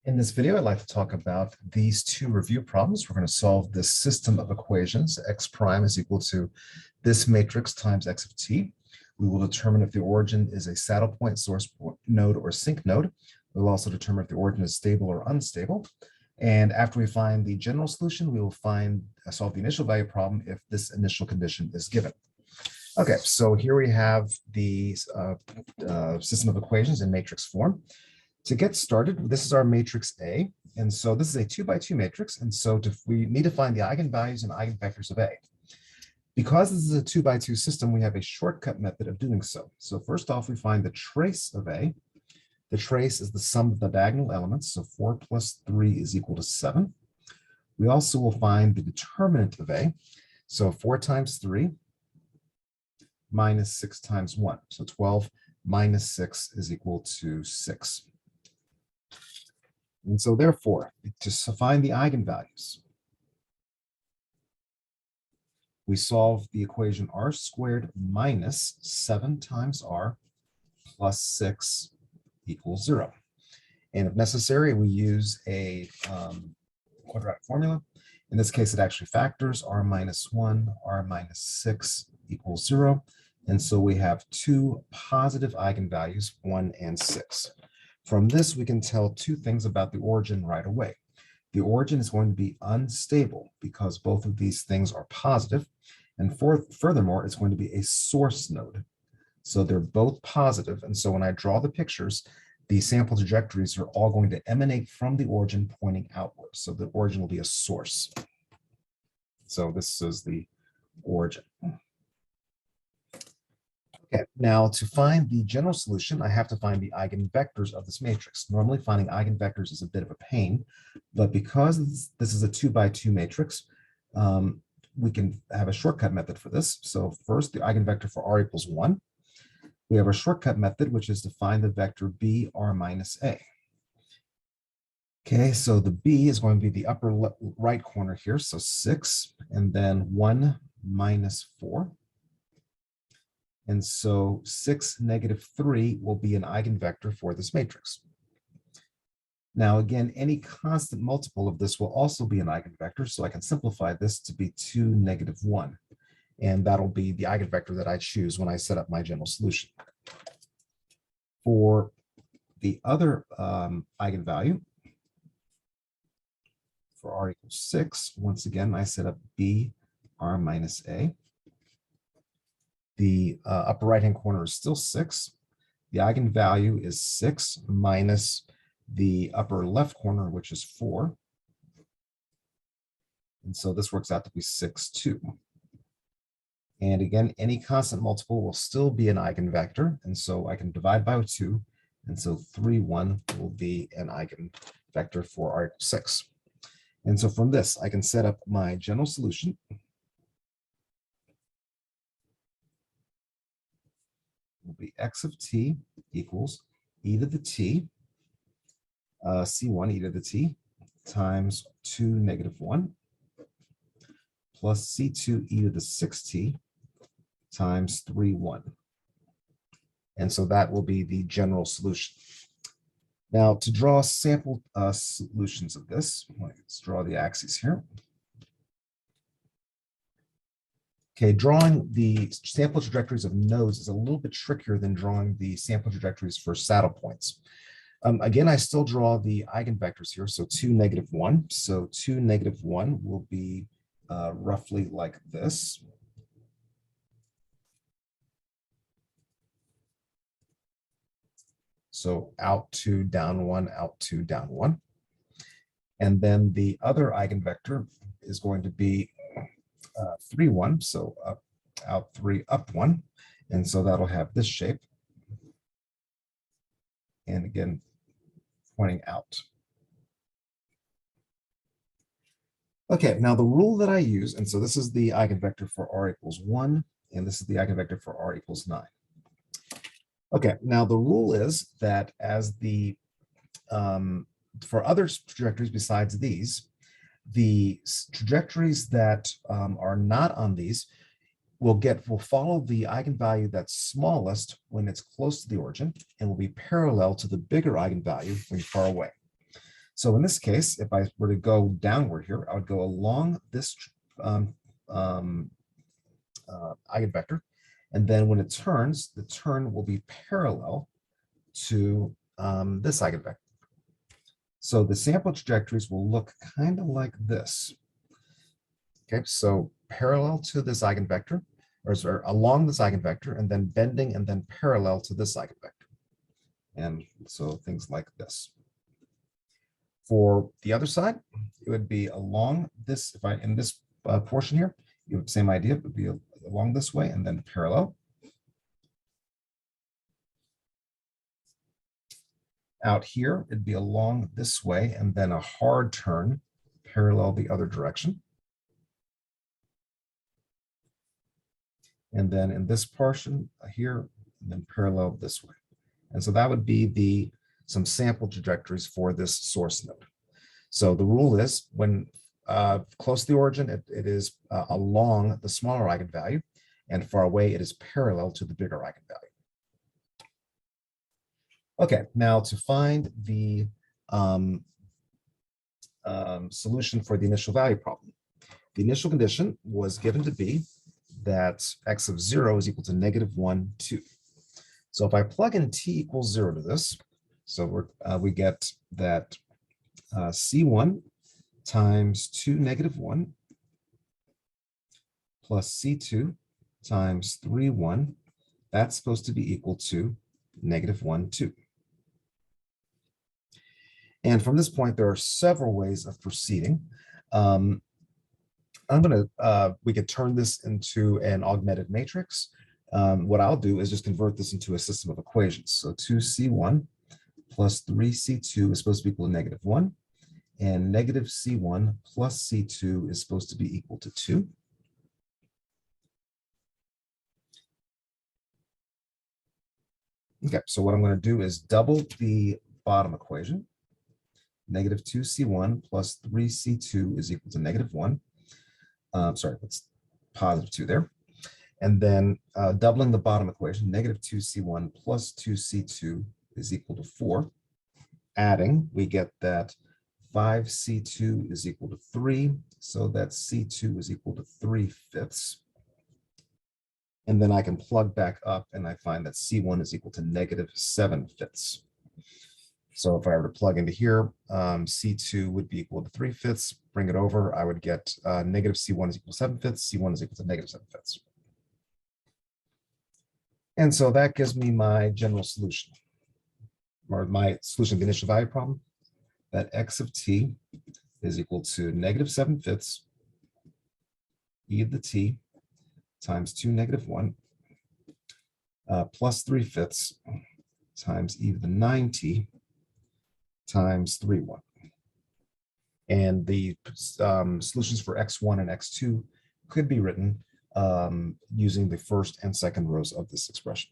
In this video, I'd like to talk about these two review problems. We're going to solve this system of equations. X prime is equal to this matrix times x of t. We will determine if the origin is a saddle point, source node, or sink node. We'll also determine if the origin is stable or unstable. And after we find the general solution, we will solve the initial value problem if this initial condition is given. Okay, so here we have the system of equations in matrix form. To get started, this is our matrix A, and so this is a 2 by 2 matrix, and so we need to find the eigenvalues and eigenvectors of A. Because this is a 2 by 2 system, we have a shortcut method of doing so. So first off, we find the trace of A. The trace is the sum of the diagonal elements, so 4 plus 3 is equal to 7. We also will find the determinant of A, so 4 times 3 minus 6 times 1, so 12 minus 6 is equal to 6. And so therefore, to find the eigenvalues, we solve the equation r squared minus 7 times r plus 6 equals 0. And if necessary, we use a quadratic formula. In this case, it actually factors r minus 1, r minus 6 equals 0. And so we have two positive eigenvalues, 1 and 6. From this, we can tell two things about the origin right away. The origin is going to be unstable because both of these things are positive. And furthermore, it's going to be a source node. So they're both positive. And so when I draw the pictures, the sample trajectories are all going to emanate from the origin pointing outwards. So the origin will be a source. So this is the origin. Okay, now to find the general solution, I have to find the eigenvectors of this matrix. Normally finding eigenvectors is a bit of a pain, but because this is a 2 by 2 matrix, we can have a shortcut method for this. So first, the eigenvector for r equals 1. We have a shortcut method, which is to find the vector b r minus a. Okay, so the b is going to be the upper right corner here, so 6, and then 1 minus 4. And so 6, negative 3 will be an eigenvector for this matrix. Now, again, any constant multiple of this will also be an eigenvector, so I can simplify this to be 2, negative 1. And that'll be the eigenvector that I choose when I set up my general solution. For the other eigenvalue, for r equals 6, once again, I set up b r minus a. The upper right-hand corner is still 6. The eigenvalue is 6 minus the upper left corner, which is 4. And so this works out to be 6, 2. And again, any constant multiple will still be an eigenvector. And so I can divide by 2. And so 3, 1 will be an eigenvector for r equals 6. And so from this, I can set up my general solution. Will be x of t equals e to the t, c1 e to the t times 2 negative 1 plus c2 e to the 6t times 3, 1. And so that will be the general solution. Now to draw sample solutions of this, let's draw the axes here. Okay, drawing the sample trajectories of nodes is a little bit trickier than drawing the sample trajectories for saddle points. Again, I still draw the eigenvectors here, so 2, negative 1. So 2, negative 1 will be roughly like this. So out 2, down 1, out 2, down 1. And then the other eigenvector is going to be 3, 1, so up, out 3, up 1. And so that'll have this shape. And again, pointing out. Okay, now the rule that I use, and so this is the eigenvector for r equals 1, and this is the eigenvector for r equals 9. Okay, now the rule is that as the, for other trajectories besides these, the trajectories that are not on these will follow the eigenvalue that's smallest when it's close to the origin and will be parallel to the bigger eigenvalue when you're far away. So in this case, if I were to go downward here, I would go along this eigenvector. And then when it turns, the turn will be parallel to this eigenvector. So the sample trajectories will look kind of like this. Okay, so parallel to this eigenvector, or sorry, along this eigenvector, and then bending and then parallel to this eigenvector. And so things like this. For the other side, it would be along this, if I, in this portion here, you have the same idea, it would be along this way and then parallel. Out here, it'd be along this way and then a hard turn parallel the other direction. And then in this portion here, and then parallel this way. And so that would be some sample trajectories for this source node. So the rule is when close to the origin, it is along the smaller eigenvalue, and far away, it is parallel to the bigger eigenvalue. Okay, now to find the solution for the initial value problem. The initial condition was given to be that x of 0 is equal to -1, 2. So if I plug in t equals 0 to this, so we get that c1 times 2 -1 plus c2 times 3, 1, that's supposed to be equal to -1, 2. And from this point, there are several ways of proceeding. We could turn this into an augmented matrix. What I'll do is just convert this into a system of equations. So 2c1 plus 3c2 is supposed to be equal to -1, and -c1 plus c2 is supposed to be equal to 2. Okay, so what I'm going to do is double the bottom equation. -2c1 plus 3c2 is equal to -1. Sorry, that's +2 there. And then doubling the bottom equation, -2c1 plus 2c2 is equal to 4. Adding, we get that 5c2 is equal to 3. So that c2 is equal to 3/5. And then I can plug back up and I find that c1 is equal to -7/5. So if I were to plug into here, c2 would be equal to 3/5. Bring it over, I would get -c1 is equal to 7/5. c1 is equal to -7/5. And so that gives me my general solution, or my solution to the initial value problem, that x of t is equal to -7/5 e to the t times 2 -1 plus 3/5 times e to the 9t times 3, 1. And the solutions for x1 and x2 could be written using the first and second rows of this expression.